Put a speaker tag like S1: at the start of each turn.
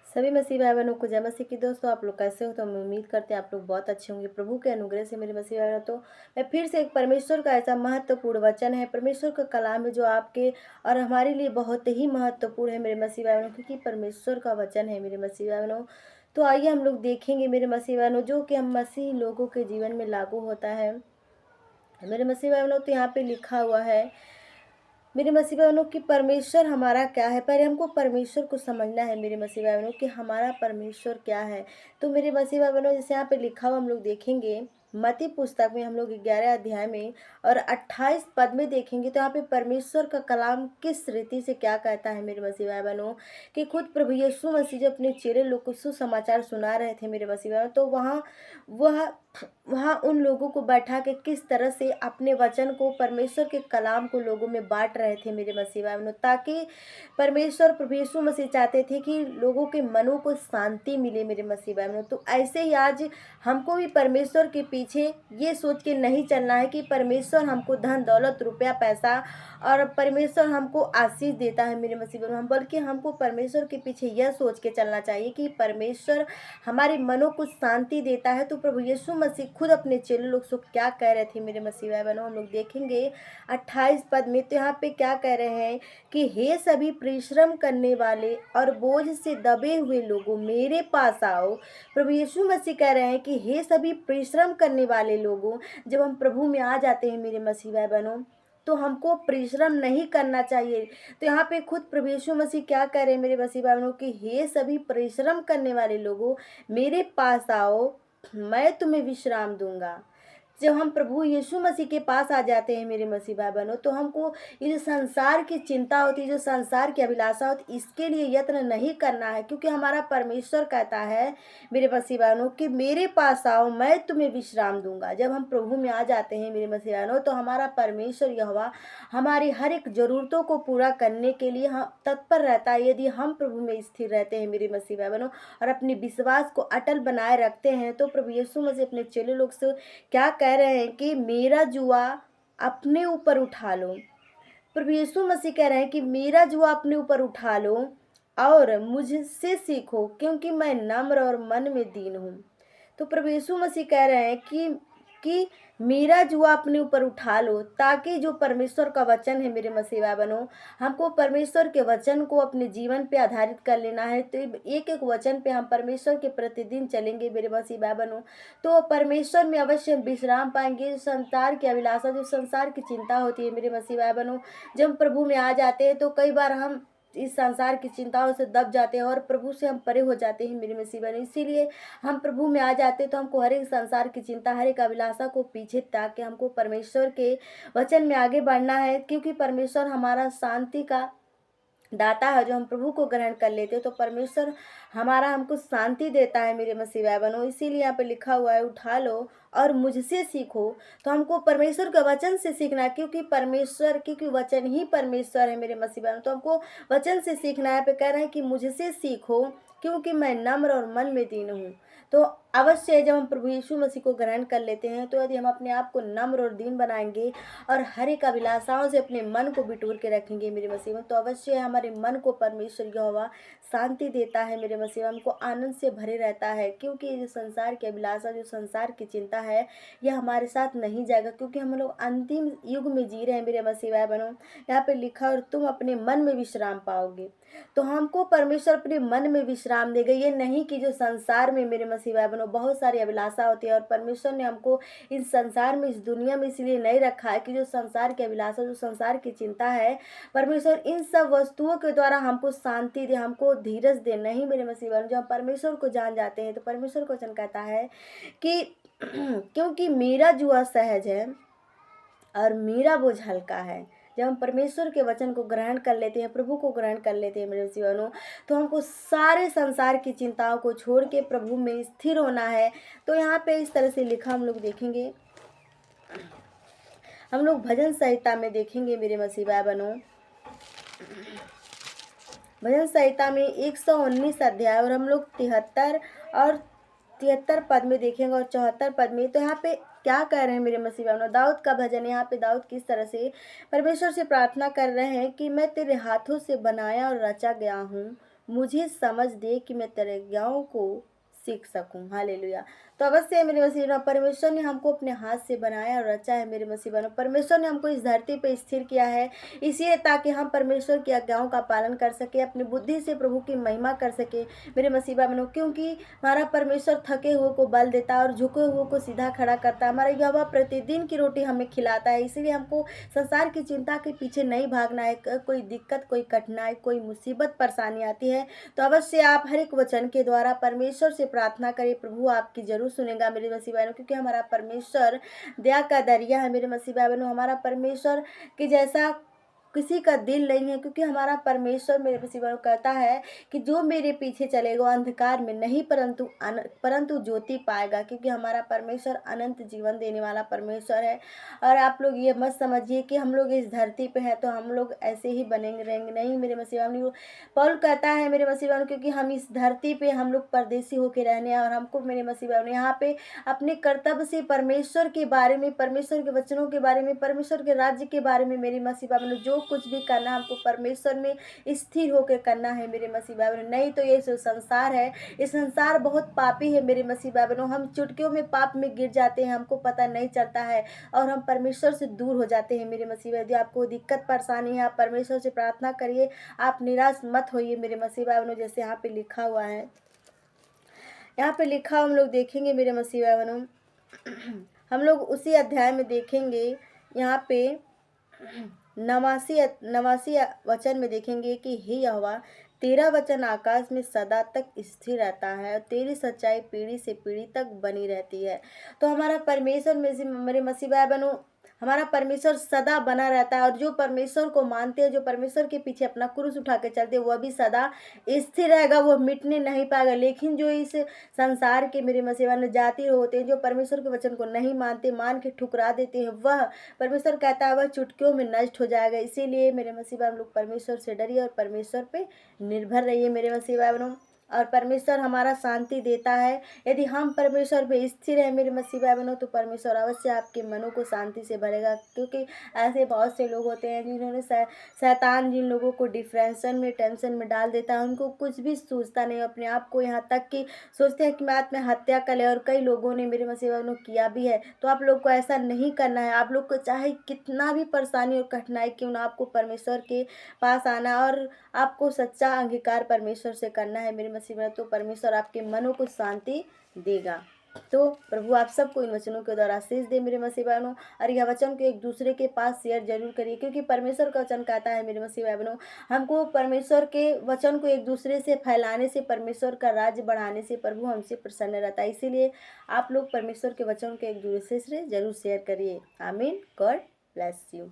S1: सभी मसीह भाई बहनों को जय मसीह की। दोस्तों आप लोग कैसे हो? तो हम उम्मीद करते हैं आप लोग बहुत अच्छे होंगे प्रभु के अनुग्रह से। मेरे मसीह भाई बहनों, तो मैं फिर से एक परमेश्वर का ऐसा महत्वपूर्ण वचन है, परमेश्वर का कलाम है जो आपके और हमारे लिए बहुत ही महत्वपूर्ण है मेरे मसीह भाई बहनों, क्योंकि परमेश्वर का वचन है मेरे मसीह भाई बहनों। तो आइए हम लोग देखेंगे मेरे मसीह भाई बहनों, जो कि हम मसीह लोगों के जीवन में लागू होता है मेरे मसीह भाई बहनों। तो यहाँ पे लिखा हुआ है मेरे मसीह भाई बहनों कि परमेश्वर हमारा क्या है। पहले हमको परमेश्वर को समझना है मेरे मसीह भाई बहनों कि हमारा परमेश्वर क्या है। तो मेरे मसीह भाई बहनों, जैसे यहाँ पे लिखा हुआ हम लोग देखेंगे मत्ती पुस्तक में, हम लोग 11 अध्याय में और 28 पद में देखेंगे। तो यहाँ पे परमेश्वर का कलाम किस रीति से क्या कहता है मेरे मसीह भाई बहनों, कि खुद प्रभु यीशु मसीह जो अपने चेले लोग को सुसमाचार सुना रहे थे मेरे मसीह भाई बहनों, तो वह वहाँ उन लोगों को बैठा के किस तरह से अपने वचन को, परमेश्वर के कलाम को लोगों में बांट रहे थे मेरे मसीह भाई बहनों, ताकि परमेश्वर प्रभु यीशु मसीह चाहते थे कि लोगों के मनों को शांति मिले मेरे मसीह भाई बहनों। तो ऐसे ही आज हमको भी परमेश्वर के पीछे ये सोच के नहीं चलना है कि परमेश्वर हमको धन दौलत रुपया पैसा और परमेश्वर हमको आशीष देता है मेरे मसीह भाई बहनों, बल्कि हमको परमेश्वर के पीछे यह सोच के चलना चाहिए कि परमेश्वर हमारे मनों को शांति देता है। तो प्रभु यीशु मसीह खुद अपने चेले लोग से क्या कह रहे थे मेरे मसीह भाई बहनों, हम लोग देखेंगे 28 पद में। तो यहाँ पे क्या कह रहे हैं कि हे सभी परिश्रम करने वाले और बोझ से दबे हुए लोगों, मेरे पास आओ। प्रभु यीशु मसीह कह रहे हैं कि हे सभी परिश्रम करने वाले लोगों, जब हम प्रभु में आ जाते हैं मेरे मसीह भाई बहनों, तो हमको परिश्रम नहीं करना चाहिए। तो यहाँ पे खुद प्रभु यीशु मसीह क्या कह रहे हैं मेरे मसीह भाई बहनों कि हे सभी परिश्रम करने वाले लोगों, मेरे पास आओ, मैं तुम्हें विश्राम दूंगा। जब हम प्रभु यीशु मसीह के पास आ जाते हैं मेरे मसीह भाई बहनों, तो हमको ये जो संसार की चिंता होती है, जो संसार की अभिलाषा होती है, इसके लिए यत्न नहीं करना है, क्योंकि हमारा परमेश्वर कहता है मेरे मसीह भाई बहनों कि मेरे पास आओ, मैं तुम्हें विश्राम दूंगा। जब हम प्रभु में आ जाते हैं मेरे मसीह भाई बहनों, तो हमारा परमेश्वर यहोवा हमारी हर एक ज़रूरतों को पूरा करने के लिए हम तत्पर रहता है, यदि हम प्रभु में स्थिर रहते हैं मेरे मसीह भाई बहनों और अपने विश्वास को अटल बनाए रखते हैं। तो प्रभु यीशु मसीह अपने चेले लोग से क्या कह रहे हैं कि मेरा जुआ अपने ऊपर उठा लो। प्रभु यीशु मसीह कह रहे हैं कि मेरा जुआ अपने ऊपर उठा लो और मुझसे सीखो, क्योंकि मैं नम्र और मन में दीन हूँ। तो प्रभु यीशु मसीह कह रहे हैं कि मेरा जुआ अपने ऊपर उठा लो, ताकि जो परमेश्वर का वचन है मेरे मसीह भाई बहनों, हमको परमेश्वर के वचन को अपने जीवन पे आधारित कर लेना है। तो एक एक वचन पे हम परमेश्वर के प्रतिदिन चलेंगे मेरे मसीह भाई बहनों, तो परमेश्वर में अवश्य हम विश्राम पाएंगे। संसार की अभिलाषा, जो संसार की चिंता होती है मेरे मसीह भाई बहनों, जब हम प्रभु में आ जाते हैं तो कई बार हम इस संसार की चिंताओं से दब जाते हैं और प्रभु से हम परे हो जाते हैं मेरे मसीह बहनों। इसीलिए हम प्रभु में आ जाते हैं तो हमको हर एक संसार की चिंता, हर एक अभिलाषा को पीछे त्याग के हमको परमेश्वर के वचन में आगे बढ़ना है, क्योंकि परमेश्वर हमारा शांति का दाता है। जो हम प्रभु को ग्रहण कर लेते हैं तो परमेश्वर हमारा हमको शांति देता है मेरे मसीह भाई बहनों। इसीलिए यहाँ पे लिखा हुआ है उठा लो और मुझसे सीखो। तो हमको परमेश्वर के वचन से सीखना है, क्योंकि वचन ही परमेश्वर है मेरे मसीह बहनों। तो हमको वचन से सीखना है। पे कह रहे हैं कि मुझसे सीखो, क्योंकि मैं नम्र और मन में दीन हूँ। तो अवश्य जब हम प्रभु यीशु मसीह को ग्रहण कर लेते हैं, तो यदि हम अपने आप को नम्र और दीन बनाएंगे और हर एक अभिलाषाओं से अपने मन को बिटोर के रखेंगे मेरे मसीह में, तो अवश्य हमारे मन को परमेश्वर यहोवा शांति देता है मेरे मसीह में, हमको आनंद से भरे रहता है। क्योंकि ये जो संसार की अभिलाषा, जो संसार की चिंता है, यह हमारे साथ नहीं जाएगा, क्योंकि हम लोग अंतिम युग में जी रहे हैं मेरे मसीह भाई बहनों। यहाँ पे लिखा और तुम अपने मन में विश्राम पाओगे। तो हमको परमेश्वर अपने मन में विश्राम देगा। ये नहीं कि जो संसार में मेरे मसीह भाई बहनों बहुत सारी अभिलाषा होती है, और परमेश्वर ने हमको इस संसार में, इस दुनिया में इसलिए नहीं रखा है कि जो संसार की अभिलाषा, जो संसार की चिंता है, परमेश्वर इन सब वस्तुओं के द्वारा हमको शांति दे, हमको धीरज दे। नहीं मेरे मसीह बहनों, जब हम परमेश्वर को जान जाते हैं तो परमेश्वर को वचन कहता है कि क्योंकि मेरा जुआ सहज है और मेरा बोझ हल्का है। जब हम परमेश्वर के वचन को ग्रहण कर लेते हैं, प्रभु को ग्रहण कर लेते हैं मेरे जीवनों, तो हमको सारे संसार की चिंताओं को छोड़ के प्रभु में स्थिर होना है। तो यहाँ पे इस तरह से लिखा हम लोग देखेंगे, हम लोग भजन संहिता में देखेंगे मेरे मसीह भाई बहनों। भजन संहिता में 119 अध्याय और हम लोग 73 पद में देखेंगे और 74 पद में। तो यहाँ पे क्या कह रहे हैं मेरे मसीह बहनों, दाऊद का भजन। यहाँ पे दाऊद किस तरह से परमेश्वर से प्रार्थना कर रहे हैं कि मैं तेरे हाथों से बनाया और रचा गया हूँ, मुझे समझ दे कि मैं तेरे आज्ञाओं को सीख सकूं। हालेलुया। तो अवश्य मेरे मसीह बहनों, परमेश्वर ने हमको अपने हाथ से बनाया और रचा है मेरे मसीह बहनों। परमेश्वर ने हमको इस धरती पे स्थिर किया है इसलिए ताकि हम परमेश्वर की आज्ञाओं का पालन कर सके, अपनी बुद्धि से प्रभु की महिमा कर सके मेरे मसीह बहनों। क्योंकि हमारा परमेश्वर थके हुए को बल देता है और झुके हुए को सीधा खड़ा करता है। हमारा यहोवा प्रतिदिन की रोटी हमें खिलाता है। इसीलिए हमको संसार की चिंता के पीछे नहीं भागना है। कोई दिक्कत, कोई कठिनाई, कोई मुसीबत, परेशानी आती है तो अवश्य आप हर एक वचन के द्वारा परमेश्वर से प्रार्थना करें, प्रभु आपकी जरूर सुनेगा मेरे मसीह बहनों। क्योंकि हमारा परमेश्वर दया का दरिया है मेरे मसीह बहनों। हमारा परमेश्वर के जैसा किसी का दिल नहीं है। क्योंकि हमारा परमेश्वर मेरे मसीह बहनों कहता है कि जो मेरे पीछे चलेगा वो अंधकार में नहीं परंतु ज्योति पाएगा। क्योंकि हमारा परमेश्वर अनंत जीवन देने वाला परमेश्वर है। और आप लोग ये मत समझिए कि हम लोग इस धरती पे हैं तो हम लोग ऐसे ही बनेंगे रहेंगे, नहीं मेरे मसीह बहनों। पौल कहता है मेरे मसीह बहनों, क्योंकि हम इस धरती पे हम लोग परदेसी होके रहने हैं और हमको मेरे मसीह बहनों यहाँ पे अपने कर्तव्य से परमेश्वर के बारे में, परमेश्वर के वचनों के बारे में, परमेश्वर के राज्य के बारे में मेरी मसीह बहनों जो कुछ भी करना हमको परमेश्वर में स्थिर होकर करना है मेरे मसीह बहनों। नहीं तो ये जो संसार है, ये संसार बहुत पापी है मेरे मसीह बहनों। हम चुटकियों में पाप में गिर जाते हैं, हमको पता नहीं चलता है और हम परमेश्वर से दूर हो जाते हैं मेरे मसीह बहनों। यदि आपको दिक्कत परेशानी है आप परमेश्वर से प्रार्थना करिए, आप निराश मत होइए मेरे मसीह बहनों। जैसे यहाँ पे लिखा हुआ है, यहाँ पे लिखा हम लोग देखेंगे मेरे मसीह बहनों, हम लोग उसी अध्याय में देखेंगे। यहाँ पे नवासी वचन में देखेंगे कि हे यहोवा, तेरा वचन आकाश में सदा तक स्थिर रहता है और तेरी सच्चाई पीढ़ी से पीढ़ी तक बनी रहती है। तो हमारा परमेश्वर मेरे मसीह भाई बहनों, हमारा परमेश्वर सदा बना रहता है। और जो परमेश्वर को मानते हैं, जो परमेश्वर के पीछे अपना क्रूस उठा के चलते हैं, वह भी सदा स्थिर रहेगा, वो मिटने नहीं पाएगा। लेकिन जो इस संसार के मेरे मसीह भाई जाति होते हैं, जो परमेश्वर के वचन को नहीं मानते, मान के ठुकरा देते हैं, वह परमेश्वर कहता है वह चुटकियों में नष्ट हो जाएगा। इसीलिए मेरे मसीह भाई हम लोग परमेश्वर से डरिए और परमेश्वर पे निर्भर रहिए मेरे मसीह भाई बहनों। और परमेश्वर हमारा शांति देता है। यदि हम परमेश्वर पे स्थिर है मेरे मसीह भाई बहनों तो परमेश्वर अवश्य आपके मनों को शांति से भरेगा। क्योंकि ऐसे बहुत से लोग होते हैं जिन्होंने शैतान जिन लोगों को डिप्रेशन में, टेंशन में डाल देता है, उनको कुछ भी सूझता नहीं, अपने आप को यहाँ तक कि सोचते हैं कि मैं आत्महत्या कर ले। और कई लोगों ने मेरे मसीह भाई बहनों किया भी है। तो आप लोग को ऐसा नहीं करना है। आप लोग को चाहे कितना भी परेशानी और कठिनाई क्यों ना, आपको परमेश्वर के पास आना और आपको सच्चा अंगीकार परमेश्वर से करना है मेरे मसीह में। तो परमेश्वर आपके मनों को शांति देगा। तो प्रभु आप सबको इन वचनों के द्वारा आशीष दे मेरे मसीह बहनों। और यह वचन को एक दूसरे के पास शेयर जरूर करिए। क्योंकि परमेश्वर का वचन कहता है मेरे मसीह बहनों, हमको परमेश्वर के वचन को एक दूसरे से फैलाने से, परमेश्वर का राज्य बढ़ाने से प्रभु हमसे प्रसन्न रहता है। इसीलिए आप लोग परमेश्वर के वचन को एक दूसरे से जरूर शेयर करिए। आमीन। God bless you.